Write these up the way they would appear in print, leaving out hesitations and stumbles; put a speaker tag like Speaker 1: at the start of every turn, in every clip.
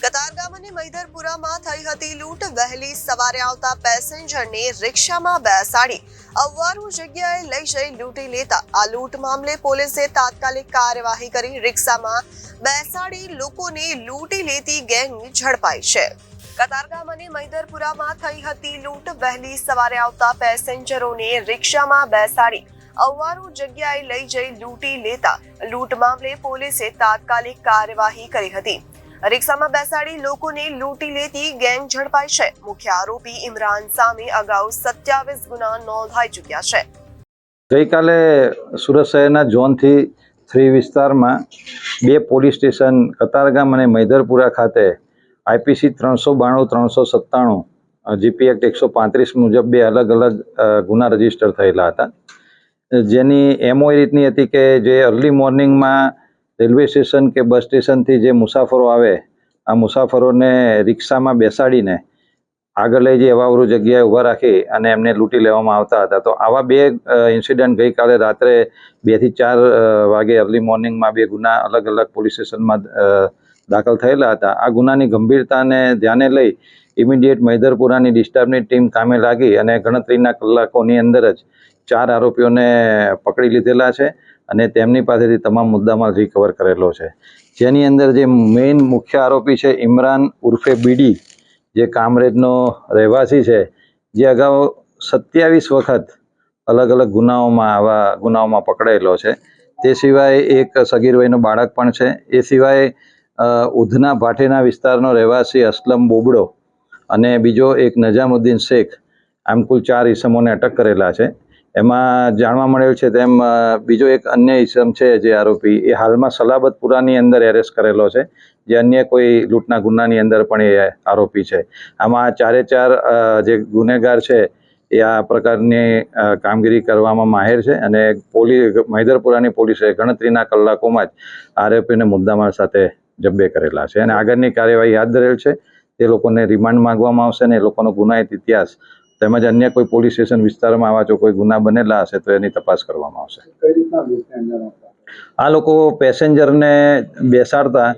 Speaker 1: કતારગામ અને મૈદરપુરામાં થઈ હતી લૂંટ। વહેલી સવારે આવતા પેસેન્જરને રિક્ષામાં બેસાડી અવારું જગ્યાએ લઈ જઈ લૂંટી લેતા આ લૂંટ મામલે પોલીસે તાત્કાલિક કાર્યવાહી કરી રિક્ષામાં બેસાડી લોકોને લૂંટી લેતી ગેંગ ઝડપાઈ છે। કતારગામ અને મૈદરપુરામાં થઈ હતી લૂંટ। વહેલી સવારે આવતા પેસેન્જરોને રિક્ષામાં બેસાડી અવારું જગ્યાએ લઈ જઈ લૂંટી લેતા લૂંટ મામલે પોલીસે તાત્કાલિક કાર્યવાહી કરી હતી। રિક્ષામાં બેસાડી લોકોને લૂંટી લેતી ગેંગ ઝડપાઈ છે। મુખ્ય આરોપી ઇમરાન સામે અગાઉ 27 ગુના નોંધાઈ ચૂક્યા છે।
Speaker 2: ગઈકાલે સુરત શહેરના ઝોનથી 3 વિસ્તારમાં 2 પોલીસ સ્ટેશન કતારગામ અને મૈદરપુરા ખાતે આઈપીસી 392, 397, જીપી એક્ટ 135 મુજબ 2 અલગ અલગ ગુના રજીસ્ટર થયેલા હતા, જેની એમઓ એ રીતની હતી કે જે અર્લી મોર્નિંગમાં રેલવે સ્ટેશન કે બસ સ્ટેશનથી જે મુસાફરો આવે આ મુસાફરોને રિક્ષામાં બેસાડીને આગળ લઈ જઈ અવાવરું જગ્યાએ ઊભા રાખી અને એમને લૂંટી લેવામાં આવતા હતા। તો આવા 2 ઇન્સિડન્ટ ગઈકાલે રાત્રે 2 થી 4 વાગે અર્લી મોર્નિંગમાં 2 ગુના અલગ અલગ પોલીસ સ્ટેશનમાં દાખલ થયેલા હતા। આ ગુનાની ગંભીરતાને ધ્યાને લઈ ઇમિડિયેટ મૈદરપુરાની ડિસ્ટર્બની ટીમ કામે લાગી અને ગણતરીના કલાકોની અંદર જ 4 આરોપીઓને પકડી લીધેલા છે અને તેમની પાસેથી તમામ મુદ્દામાલ રિકવર કરેલો છે, જેની અંદર જે મેઇન મુખ્ય આરોપી છે ઇમરાન ઉર્ફે બીડી, જે કામરેજનો રહેવાસી છે, જે અગાઉ 27 વખત અલગ અલગ ગુનાઓમાં પકડાયેલો છે। તે સિવાય એક સગીર વયનો બાળક પણ છે। એ સિવાય ઉધના ભાટેના વિસ્તારનો રહેવાસી અસલમ બોબડો અને બીજો એક નજામુદ્દીન શેખ, આમ કુલ 4 ઈસમોને અટક કરેલા છે। એમાં જાણવા મળેલ છે તેમ બીજો એક અન્ય ઈસમ છે જે આરોપી એ હાલમાં સલાબતપુરાની અંદર એરેસ્ટ કરેલો છે, જે અન્ય કોઈ લૂંટના ગુનાની અંદર પણ એ આરોપી છે। આમાં 4 જે ગુનેગાર છે એ આ પ્રકારની કામગીરી કરવામાં માહેર છે અને મૈદરપુરાની પોલીસે ગણતરીના કલાકોમાં જ આરોપીને મુદ્દામાલ સાથે જબ્બે કરેલા છે અને આગળની કાર્યવાહી હાથ ધરેલ છે। તે લોકોને રિમાન્ડ માંગવામાં આવશે અને એ લોકોનો ગુનાહિત ઇતિહાસ તેમજ અન્ય કોઈ પોલીસ સ્ટેશન વિસ્તારમાં આવા જો કોઈ ગુના બનેલા હશે તો એની તપાસ કરવામાં આવશે। આ લોકો પેસેન્જરને બેસાડતા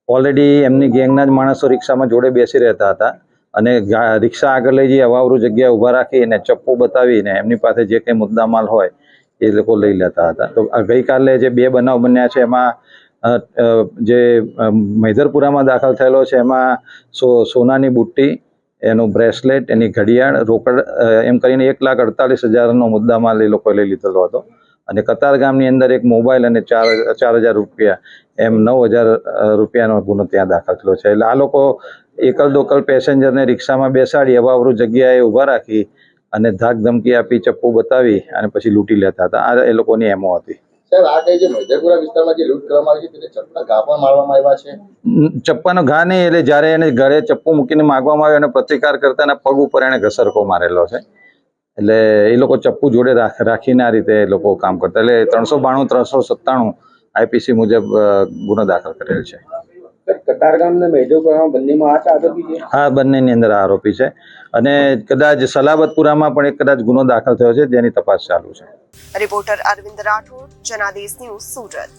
Speaker 2: ઓલરેડી એમની ગેંગના જ માણસો રિક્ષામાં જોડે બેસી રહેતા હતા અને રિક્ષા આગળ લઈ જઈ અવાવરું જગ્યાએ ઊભા રાખીને ચપ્પુ બતાવીને એમની પાસે જે કંઈ મુદ્દામાલ હોય એ લોકો લઈ લેતા હતા। તો ગઈકાલે જે 2 બનાવ બન્યા છે એમાં જે મૈદરપુરામાં દાખલ થયેલો છે એમાં સોનાની બુટ્ટી, એનું બ્રેસલેટ, એની ઘડિયાળ, રોકડ એમ કરીને 1,48,000નો મુદ્દામાલ એ લોકોએ લઈ લીધેલો હતો અને કતારગામની અંદર એક મોબાઈલ અને 4,000 રૂપિયા એમ 9,000 રૂપિયાનો ગુનો ત્યાં દાખલ થયેલો છે। એટલે આ લોકો એકલ દોકલ પેસેન્જરને રિક્ષામાં બેસાડી અવાવરું જગ્યાએ ઊભા રાખી અને ધાક ધમકી આપી ચપ્પુ બતાવી અને પછી લૂંટી લેતા હતા। આ એ લોકોની એમો હતી।
Speaker 3: સાહેબ, આ કઈ જે મૈદરપુરા વિસ્તારમાં જે લૂંટ કરવામાં આવી છે તેને ચપ્પાના ઘા પણ મારવામાં આવ્યા છે?
Speaker 2: ચપ્પાનો ઘા નહીં, એટલે જ્યારે એને ગળે ચપ્પુ મૂકીને માગવામાં આવ્યો અને પ્રતિકાર કરતા એના પગ ઉપર એને ઘસરકો મારેલો છે। એટલે એ લોકો ચપ્પુ જોડે રાખીને આ રીતે એ લોકો કામ કરતા। એટલે 392, 397 આઈપીસી મુજબ ગુનો દાખલ કરેલ છે।
Speaker 3: કતારગામ અને મૈદરપુરામાં બંનેમાં આ આરોપી છે?
Speaker 2: હા, બંનેની અંદર આરોપી છે અને કદાચ સલાબતપુરામાં પણ કદાચ ગુનો દાખલ થયો છે જેની તપાસ ચાલુ છે।
Speaker 1: Reporter Arvind Rathod, Janadesh news, Surat.